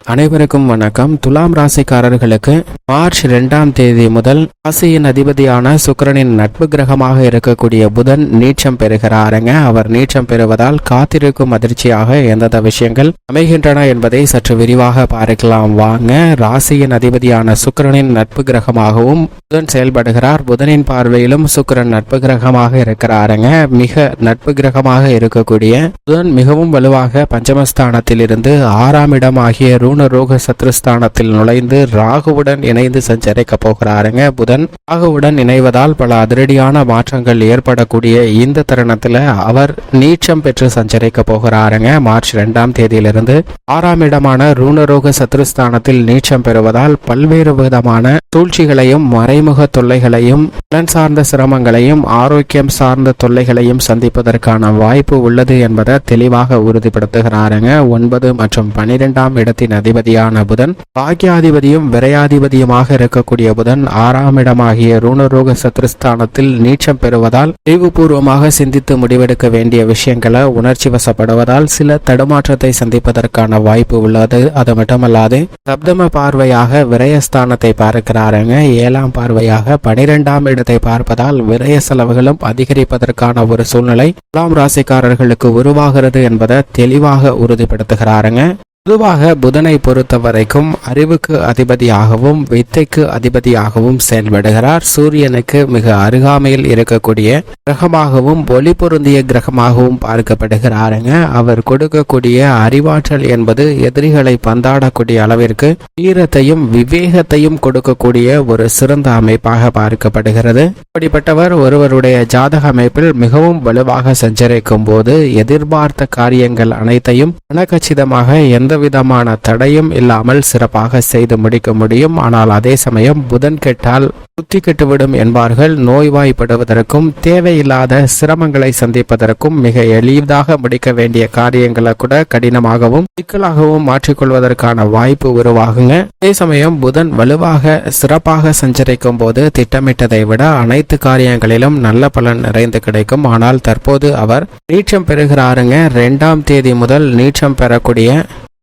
அனைவருக்கும் வணக்கம். துலாம் ராசிக்காரர்களுக்கு மார்ச் 2ஆம் தேதி முதல் ராசியின் அதிபதியான சுக்கிரனின் நட்பு கிரகமாக இருக்கக்கூடிய புதன் நீச்சம் பெறுகிறாருங்க. அவர் நீச்சம் பெறுவதால் காத்திருக்கும் அதிர்ச்சியாக எந்தெந்த விஷயங்கள் அமைகின்றன என்பதை சற்று விரிவாக பார்க்கலாம் வாங்க. ராசியின் அதிபதியான சுக்கிரனின் நட்பு கிரகமாகவும் புதன் செயல்படுகிறார். புதனின் பார்வையிலும் சுக்கிரன் நட்பு கிரகமாக இருக்கிறாருங்க. மிக நட்பு கிரகமாக இருக்கக்கூடிய புதன் மிகவும் வலுவாக பஞ்சமஸ்தானத்தில் இருந்து 6ஆம் இடம் ஆகிய ரோக சத்ருஸ்தானத்தில் நுழைந்து ராகுவுடன் இணைந்து சஞ்சரிக்க போகிறாருங்க. புதன் ராகுவுடன் இணைவதால் பல அதிரடியான மாற்றங்கள் ஏற்படக்கூடிய இந்த தருணத்தில் அவர் நீச்சம் பெற்று சஞ்சரிக்க போகிறாருங்க. மார்ச் 2ஆம் தேதியிலிருந்து 6ஆம் இடமான ரோக சத்ருஸ்தானத்தில் நீச்சம் பெறுவதால் பல்வேறு விதமான சூழ்ச்சிகளையும் மறைமுக தொல்லைகளையும் பலன் சார்ந்த சிரமங்களையும் ஆரோக்கியம் சார்ந்த தொல்லைகளையும் சந்திப்பதற்கான வாய்ப்பு உள்ளது என்பதை தெளிவாக உறுதிப்படுத்துகிறாருங்க. 9 மற்றும் 12ஆம் இடத்தின் அதிபதியான புதன் பாக்கியாதிபதியும் விரையாதிபதியுமாக இருக்கக்கூடிய புதன் 6ஆம் இடமாகிய ரோக சத்ருஸ்தானத்தில் நீச்சம் பெறுவதால் அறிவுபூர்வமாக சிந்தித்து முடிவெடுக்க வேண்டிய விஷயங்களை உணர்ச்சி வசப்படுவதால் சில தடுமாற்றத்தை சந்திப்பதற்கான வாய்ப்பு உள்ளது. அது மட்டுமல்லாது சப்தம பார்வையாக விரயஸ்தானத்தை பார்க்கிறாருங்க. 7ஆம் பார்வையாக 12ஆம் இடத்தை பார்ப்பதால் விரய செலவுகளும் அதிகரிப்பதற்கான ஒரு சூழ்நிலை துலாம் ராசிக்காரர்களுக்கு உருவாகிறது என்பதை தெளிவாக உறுதிப்படுத்துகிறாருங்க. பொதுவாக புதனை பொறுத்த வரைக்கும் அறிவுக்கு அதிபதியாகவும் வித்தைக்கு அதிபதியாகவும் செயல்படுகிறார். சூரியனுக்கு மிக அருகாமையில் இருக்கக்கூடிய கிரகமாகவும் ஒளி பொருந்திய கிரகமாகவும் பார்க்கப்படுகிறாருங்க. அவர் கொடுக்கக்கூடிய அறிவாற்றல் என்பது எதிரிகளை பந்தாடக்கூடிய அளவிற்கு வீரத்தையும் விவேகத்தையும் கொடுக்கக்கூடிய ஒரு சிறந்த அமைப்பாக பார்க்கப்படுகிறது. அப்படிப்பட்டவர் ஒருவருடைய ஜாதக அமைப்பில் மிகவும் வலுவாக சஞ்சரிக்கும் போது எதிர்பார்த்த காரியங்கள் அனைத்தையும் கச்சிதமாக எந்தவிதமான தடையும் இல்லாமல் சிறப்பாக செய்து முடிக்க முடியும். ஆனால் அதே சமயம் புதன் கெட்டால் புத்தி கெட்டுவிடும் என்பார்கள். நோய்வாய்ப்படுவதற்கும் தேவையில்லாத சிரமங்களை சந்திப்பதற்கும் மிக எளிதாக முடிக்க வேண்டிய காரியங்களை கூட கடினமாகவும் சிக்கலாகவும் மாற்றிக்கொள்வதற்கான வாய்ப்பு உருவாகுங்க. அதே சமயம் புதன் வலுவாக சிறப்பாக சஞ்சரிக்கும் போது திட்டமிட்டதை விட அனைத்து காரியங்களிலும் நல்ல பலன் நிறைந்து கிடைக்கும். ஆனால் தற்போது அவர் நீச்சம் பெறுகிறாருங்க. 2ஆம் தேதி முதல்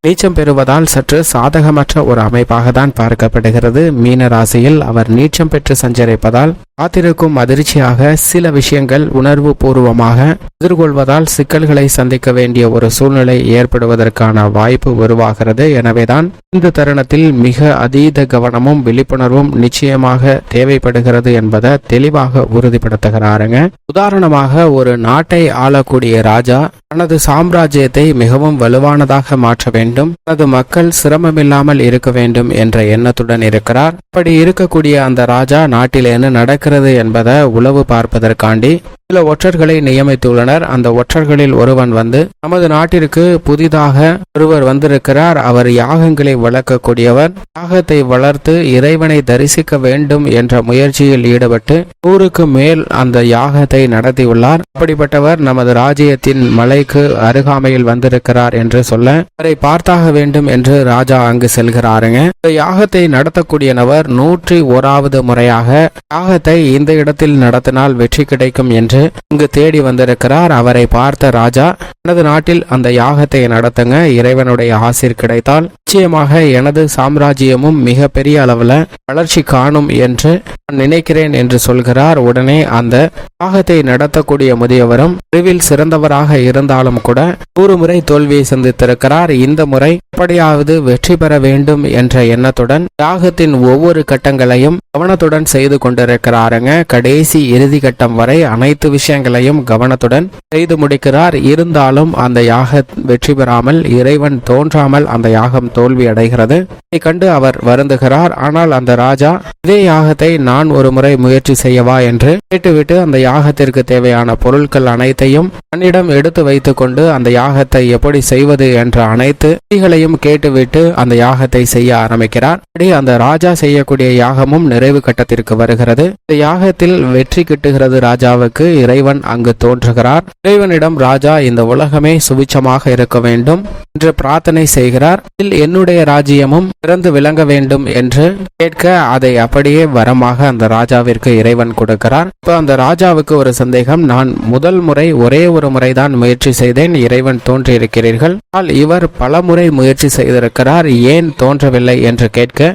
நீச்சம் பெறுவதால் சற்று சாதகமற்ற ஒரு அமைப்பாக தான் பார்க்கப்படுகிறது. மீன ராசியில் அவர் நீச்சம் பெற்று சஞ்சரிப்பதால் காத்திருக்கும் அதிர்ச்சியாக சில விஷயங்கள் உணர்வு பூர்வமாக எதிர்கொள்வதால் சிக்கல்களை சந்திக்க வேண்டிய ஒரு சூழ்நிலை ஏற்படுவதற்கான வாய்ப்பு உருவாகிறது. எனவேதான் இந்த தருணத்தில் மிக அதீத கவனமும் விழிப்புணர்வும் நிச்சயமாக தேவைப்படுகிறது என்பதை தெளிவாக உறுதிப்படுத்துகிறாருங்க. உதாரணமாக ஒரு நாட்டை ஆளக்கூடிய ராஜா தனது சாம்ராஜ்யத்தை மிகவும் வலுவானதாக மாற்ற வேண்டும், தனது மக்கள் சிரமமில்லாமல் இருக்க வேண்டும் என்ற எண்ணத்துடன் இருக்கிறார். அப்படி இருக்கக்கூடிய அந்த ராஜா நாட்டில் என்ன நடக்கிறது என்பதை உளவு பார்ப்பதற்காண்டி சில ஒற்றர்களை நியமித்துள்ளனர். அந்த ஒற்றர்களில் ஒருவன் வந்து நமது நாட்டிற்கு புதிதாக ஒருவர் வந்திருக்கிறார், அவர் யாகங்களை வளர்க்கக்கூடியவர், யாகத்தை வளர்த்து இறைவனை தரிசிக்க வேண்டும் என்ற முயற்சியில் ஈடுபட்டு 100க்கு மேல் அந்த யாகத்தை நடத்தியுள்ளார். அப்படிப்பட்டவர் நமது ராஜ்யத்தின் மலைக்கு அருகாமையில் வந்திருக்கிறார் என்று சொல்ல அவரை பார்த்தாக வேண்டும் என்று ராஜா அங்கு செல்கிறாருங்க. இந்த யாகத்தை நடத்தக்கூடிய நபர் 101வது முறையாக யாகத்தை இந்த இடத்தில் நடத்தினால் வெற்றி கிடைக்கும் என்று இங்கு தேடி வந்திருக்கிறார். அவரை பார்த்த ராஜா, எனது நாட்டில் அந்த யாகத்தை நடத்துங்க, இறைவனுடைய ஆசீர் கிடைத்தால் நிச்சயமாக எனது சாம்ராஜ்யமும் மிக பெரிய அளவுல வளர்ச்சி காணும் என்று நான் நினைக்கிறேன் என்று சொல்கிறார். உடனே அந்த யாகத்தை நடத்தக்கூடிய முதியவரும் அறிவில் சிறந்தவராக இருந்தாலும் கூட 100 முறை தோல்வியை சந்தித்திருக்கிறார். இந்த முறை எப்படியாவது வெற்றி பெற வேண்டும் என்ற எண்ணத்துடன் யாகத்தின் ஒவ்வொரு கட்டங்களையும் கவனத்துடன் செய்து கொண்டிருக்கிறாருங்க. கடைசி இறுதி கட்டம் வரை அனைத்து விஷயங்களையும் கவனத்துடன் செய்து முடிக்கிறார். இருந்தாலும் அந்த யாக வெற்றி பெறாமல் இறைவன் தோன்றாமல் அந்த யாகம் தோல்வி அடைகிறது. இதை கண்டு அவர் வருந்துகிறார். ஆனால் அந்த ராஜா, இதே யாகத்தை நான் ஒரு முறை முயற்சி செய்யவா என்று கேட்டுவிட்டு அந்த யாகத்திற்கு தேவையான பொருட்கள் அனைத்தையும் தன்னிடம் எடுத்து வைத்துக் கொண்டு அந்த யாகத்தை எப்படி செய்வது என்ற அனைத்து விதிகளையும் கேட்டுவிட்டு அந்த யாகத்தை செய்ய ஆரம்பிக்கிறார். அந்த ராஜா செய்யக்கூடிய யாகமும் நிறைவு கட்டத்திற்கு வருகிறது. இந்த யாகத்தில் வெற்றி கிட்டுகிறது ராஜாவுக்கு. இறைவன் அங்கு தோன்றுகிறார். இறைவனிடம் ராஜா இந்த உலகமே சுபிட்சமாக இருக்க வேண்டும் என்று பிரார்த்தனை செய்கிறார். என்னுடைய ராஜ்யமும் பிறந்து விளங்க வேண்டும் என்று கேட்க அதை அப்படியே வரமாக அந்த ராஜாவிற்கு இறைவன் கொடுக்கிறார். இப்ப அந்த ராஜாவுக்கு ஒரு சந்தேகம், நான் முதல் முறை ஒரே ஒரு முறைதான் முயற்சி செய்தேன், இறைவன் தோன்றியிருக்கிறீர்கள், ஆனால் இவர் பல முறை முயற்சி செய்திருக்கிறார், ஏன் தோன்றவில்லை என்று கேட்க,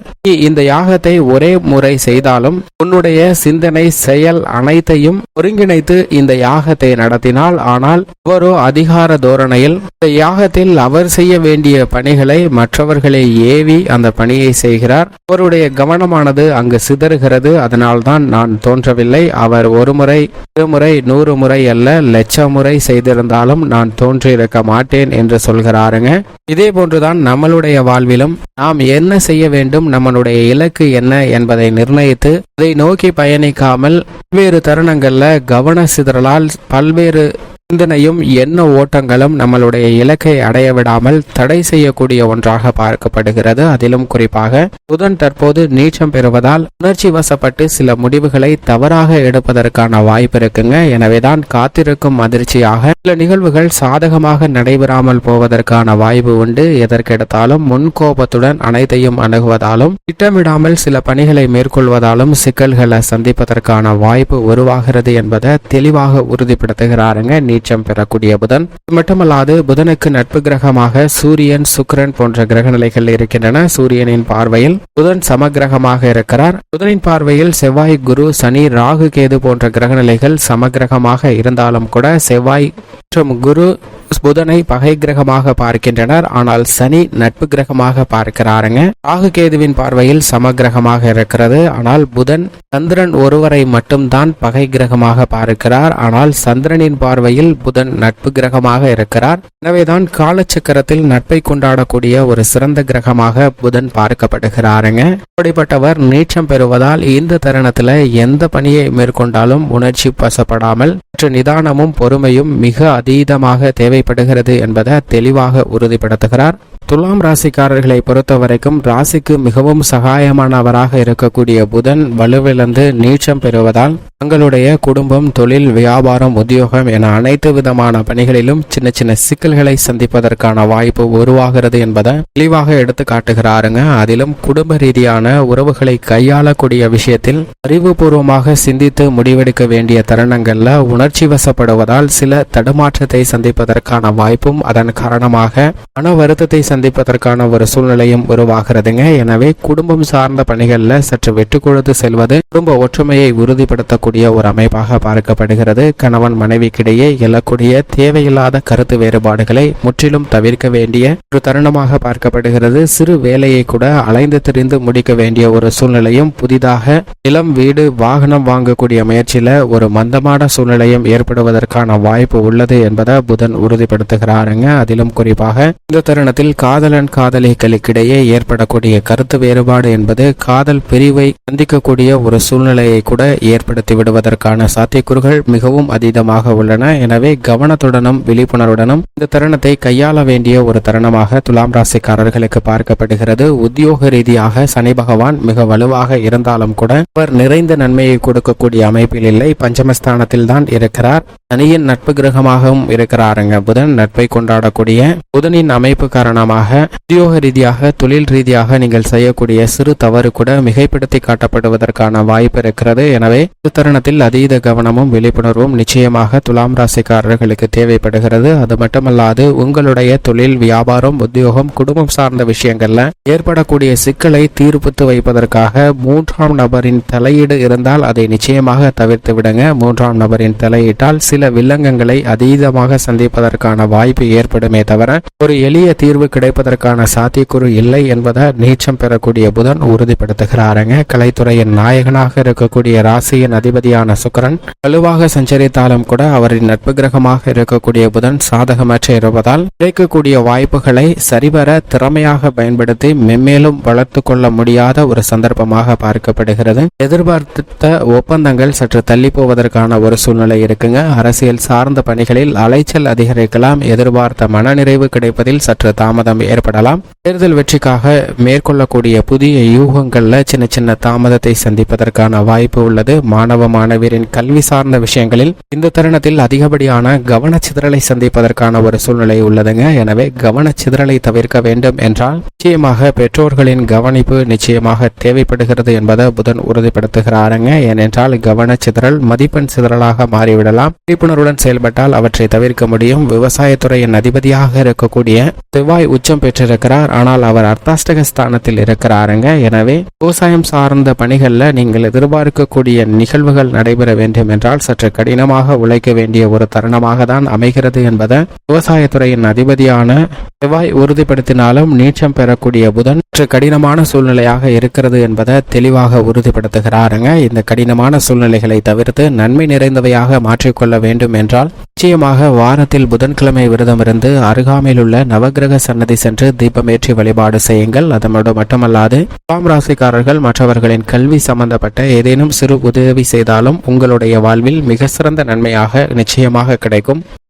இந்த யாகத்தை ஒரே முறை செய்தாலும் உன்னுடைய சிந்தனை செயல் அனைத்தையும் ஒருங்கிணைத்து இந்த யாகத்தை நடத்தினால், ஆனால் அவரோ அதிகார தோரணையில் இந்த யாகத்தில் அவர் செய்ய வேண்டிய பணிகளை மற்றவர்களை ஏவி அந்த பணியை செய்கிறார். அவருடைய கவனமானது அங்கு சிதறுகிறது. அதனால்தான் நான் தோன்றவில்லை. அவர் ஒரு முறை, இருமுறை, 100 முறை அல்ல, லட்சம் முறை செய்திருந்தாலும் நான் தோன்றியிருக்க மாட்டேன் என்று சொல்கிறாருங்க. இதே போன்றுதான் நம்மளுடைய வாழ்விலும் நாம் என்ன செய்ய வேண்டும், நம்மளுடைய இலக்கு என்ன என்பதை நிர்ணயித்து அதை நோக்கி பயணிக்காமல் பல்வேறு தருணங்கள்ல கவன சிதறலால் பல்வேறு சிந்தனையும் எண்ண ஓட்டங்களும் நம்மளுடைய இலக்கை அடைய விடாமல் தடை செய்யக்கூடிய ஒன்றாக பார்க்கப்படுகிறது. அதிலும் குறிப்பாக புதன் தற்போது நீச்சம் பெறுவதால் உணர்ச்சி வசப்பட்டு சில முடிவுகளை தவறாக எடுப்பதற்கான வாய்ப்பு இருக்குங்க. எனவேதான் காத்திருக்கும் அதிர்ச்சியாக சில நிகழ்வுகள் சாதகமாக நடைபெறாமல் போவதற்கான வாய்ப்பு உண்டு. எதற்கெடுத்தாலும் முன்கோபத்துடன் அனைத்தையும் அணுகுவதாலும் திட்டமிடாமல் சில பணிகளை மேற்கொள்வதாலும் சிக்கல்களை சந்திப்பதற்கான வாய்ப்பு உருவாகிறது என்பதை தெளிவாக உறுதிப்படுத்துகிறாருங்க நீச்சம் பெறக்கூடிய புதன். மட்டுமல்லாது புதனுக்கு நட்பு கிரகமாக சூரியன், சுக்கிரன் போன்ற கிரக நிலைகள் இருக்கின்றன. சூரியனின் பார்வையில் புதன் சமகிரகமாக இருக்கிறார். புதனின் பார்வையில் செவ்வாய், குரு, சனி, ராகு, கேது போன்ற கிரக நிலைகள் சமகிரகமாக இருந்தாலும் கூட செவ்வாய் மற்றும் குரு புதனை பகை கிரகமாக பார்க்கின்றனர். ஆனால் சனி நட்பு கிரகமாக பார்க்கிறாருங்க. ராகு கேதுவின் பார்வையில் சமகிரகமாக இருக்கிறது. ஆனால் புதன் சந்திரன் ஒருவரை மட்டும்தான் பகை கிரகமாக பார்க்கிறார். ஆனால் சந்திரனின் பார்வையில் புதன் நட்பு கிரகமாக இருக்கிறார். எனவேதான் காலச்சக்கரத்தில் நட்பை கொண்டாடக்கூடிய ஒரு சிறந்த கிரகமாக புதன் பார்க்கப்படுகிறாருங்க. அப்படிப்பட்டவர் நீச்சம் பெறுவதால் இந்த தருணத்துல எந்த பணியை மேற்கொண்டாலும் உணர்ச்சி வசப்படாமல் நிதானமும் பொறுமையும் மிக அதீதமாக தேவைப்படுகிறது என்பதை தெளிவாக உறுதிப்படுத்துகிறார். துலாம் ராசிக்காரர்களை பொறுத்த வரைக்கும் ராசிக்கு மிகவும் சகாயமானவராக இருக்கக்கூடிய புதன் வலுவிழந்து நீச்சம் பெறுவதால் தங்களுடைய குடும்பம், தொழில், வியாபாரம், உத்தியோகம் என அனைத்து விதமான பணிகளிலும் சின்ன சின்ன சிக்கல்களை சந்திப்பதற்கான வாய்ப்பு உருவாகிறது என்பதை தெளிவாக எடுத்து காட்டுகிறாருங்க. அதிலும் குடும்ப ரீதியான உறவுகளை கையாளக்கூடிய விஷயத்தில் அறிவுபூர்வமாக சிந்தித்து முடிவெடுக்க வேண்டிய தருணங்கள்ல உணர்ச்சி வசப்படுவதால் சில தடுமாற்றத்தை சந்திப்பதற்கான வாய்ப்பும் அதன் காரணமாக மன வருத்தத்தை சந்திப்பதற்கான ஒரு சூழ்நிலையும் உருவாகிறதுங்க. எனவே குடும்பம் சார்ந்த பணிகள்ல சற்று விட்டு கொடுத்து செல்வது குடும்ப ஒற்றுமையை உறுதிப்படுத்தக்கூடிய ஒரு அமைப்பாக பார்க்கப்படுகிறது. கணவன் மனைவிக்கிடையே எழக்கூடிய தேவையில்லாத கருத்து வேறுபாடுகளை முற்றிலும் தவிர்க்க வேண்டிய ஒரு தருணமாக பார்க்கப்படுகிறது. சிறு வேலையை கூட அலைந்து திரிந்து முடிக்க வேண்டிய ஒரு சூழ்நிலையும், புதிதாக நிலம், வீடு, வாகனம் வாங்கக்கூடிய முயற்சியில ஒரு மந்தமான சூழ்நிலையும் ஏற்படுவதற்கான வாய்ப்பு உள்ளது என்பதை புதன் உறுதிப்படுத்துகிறாருங்க. அதிலும் குறிப்பாக இந்த தருணத்தில் காதலன் காதலிகளுக்கிடையே ஏற்படக்கூடிய கருத்து வேறுபாடு என்பது காதல் பிரிவை சந்திக்கக்கூடிய ஒரு சூழ்நிலையை கூட ஏற்படுத்தி விடுவதற்கான சாத்தியக்கூறுகள் மிகவும் அதீதமாக உள்ளன. எனவே கவனத்துடனும் விழிப்புணர்வுடனும் இந்த தருணத்தை கையாள வேண்டிய ஒரு தருணமாக துலாம் ராசிக்காரர்களுக்கு பார்க்கப்படுகிறது. உத்தியோக ரீதியாக சனி பகவான் மிக வலுவாக இருந்தாலும் கூட அவர் நிறைந்த நன்மையை கொடுக்கக்கூடிய அமைப்பில் இல்லை, பஞ்சமஸ்தானத்தில் தான் இருக்கிறார். சனியின் நட்பு கிரகமாகவும் இருக்கிறாருங்க. புதன் நட்பை கொண்டாடக்கூடிய புதனின் அமைப்பு காரணமாக உத்தியோக ரீதியாக, தொழில் ரீதியாக நீங்கள் செய்யக்கூடிய சிறு தவறு கூட மிகைப்படுத்தி காட்டப்படுவதற்கான வாய்ப்பு இருக்கிறது. எனவே இந்த தருணத்தில் அதீத கவனமும் விழிப்புணர்வும் நிச்சயமாக துலாம் ராசிக்காரர்களுக்கு தேவைப்படுகிறது. அது மட்டுமல்லாது உங்களுடைய தொழில், வியாபாரம், உத்தியோகம், குடும்பம் சார்ந்த விஷயங்கள்ல ஏற்படக்கூடிய சிக்கலை தீர்ப்பித்து வைப்பதற்காக மூன்றாம் நபரின் தலையீடு இருந்தால் அதை நிச்சயமாக தவிர்த்து விடுங்க. மூன்றாம் நபரின் தலையீட்டால் சில வில்லங்கங்களை அதீதமாக சந்திப்பதற்கான வாய்ப்பு ஏற்படுமே தவிர ஒரு எளிய தீர்வு கிடைப்பதற்கான சாத்தியக்கூறு இல்லை என்பதை நீச்சம் பெறக்கூடிய புதன் உறுதிப்படுத்துகிறாருங்க. கலைத்துறையின் நாயகனாக இருக்கக்கூடிய ராசியின் அதிபதியான சுக்கிரன் வலுவாக சஞ்சரித்தாலும் கூட அவரின் நட்பு கிரகமாக இருக்கக்கூடிய புதன் சாதகமற்ற இருப்பதால் கிடைக்கக்கூடிய வாய்ப்புகளை சரிவர திறமையாக பயன்படுத்தி மென்மேலும் வளர்த்து கொள்ள முடியாத ஒரு சந்தர்ப்பமாக பார்க்கப்படுகிறது. எதிர்பார்த்த ஒப்பந்தங்கள் சற்று தள்ளி போவதற்கான ஒரு சூழ்நிலை இருக்குங்க. அரசியல் சார்ந்த பணிகளில் அலைச்சல் அதிகரிக்கலாம். எதிர்பார்த்த மனநிறைவு கிடைப்பதில் சற்று தாமதம் தாமதம் ஏற்படலாம். தேர்தல் வெற்றிக்காக மேற்கொள்ளக்கூடிய புதிய யூகங்கள்ல சின்ன சின்ன தாமதத்தை சந்திப்பதற்கான வாய்ப்பு உள்ளது. மாணவ மாணவியரின் கல்வி சார்ந்த விஷயங்களில் இந்த தருணத்தில் அதிகப்படியான கவனச்சிதறலை சந்திப்பதற்கான ஒரு சூழ்நிலை உள்ளதுங்க. எனவே கவனச்சிதறலை தவிர்க்க வேண்டும் என்றால் நிச்சயமாக பெற்றோர்களின் கவனிப்பு நிச்சயமாக தேவைப்படுகிறது என்பதை புதன் உறுதிப்படுத்துகிறாருங்க. ஏனென்றால் கவனச்சிதறல் மதிப்பெண் சிதறலாக மாறிவிடலாம். விழிப்புணர்வுடன் செயல்பட்டால் அவற்றை தவிர்க்க முடியும். விவசாயத்துறையின் அதிபதியாக இருக்கக்கூடிய செவ்வாய் உச்சம் பெற்றிருக்கிறார். ஆனால் அவர் அர்த்தாஷ்டக ஸ்தானத்தில் இருக்கிறாருங்க. எனவே விவசாயம் சார்ந்த பணிகள்ல நீங்கள் எதிர்பார்க்கக்கூடிய நிகழ்வுகள் நடைபெற வேண்டும் என்றால் சற்று கடினமாக உழைக்க வேண்டிய ஒரு தருணமாக தான் அமைகிறது என்பதை விவசாயத்துறையின் அதிபதியான செவ்வாய் உறுதிப்படுத்தினாலும் நீச்சம் பெறக்கூடிய புதன் சற்று கடினமான சூழ்நிலையாக இருக்கிறது என்பதை தெளிவாக உறுதிப்படுத்துகிறாருங்க. இந்த கடினமான சூழ்நிலைகளை தவிர்த்து நன்மை நிறைந்தவையாக மாற்றிக்கொள்ள வேண்டும் என்றால் நிச்சயமாக வாரத்தில் புதன்கிழமை விரதம் இருந்து அருகாமையில் உள்ள நவகிரக சன்னதி சென்று தீபமேற்றி வழிபாடு செய்யுங்கள். அதனோடு மட்டுமல்லாது துலாம் ராசிக்காரர்கள் மற்றவர்களின் கல்வி சம்பந்தப்பட்ட ஏதேனும் சிறு உதவி செய்தாலும் உங்களுடைய வாழ்வில் மிக சிறந்த நன்மையாக நிச்சயமாக கிடைக்கும்.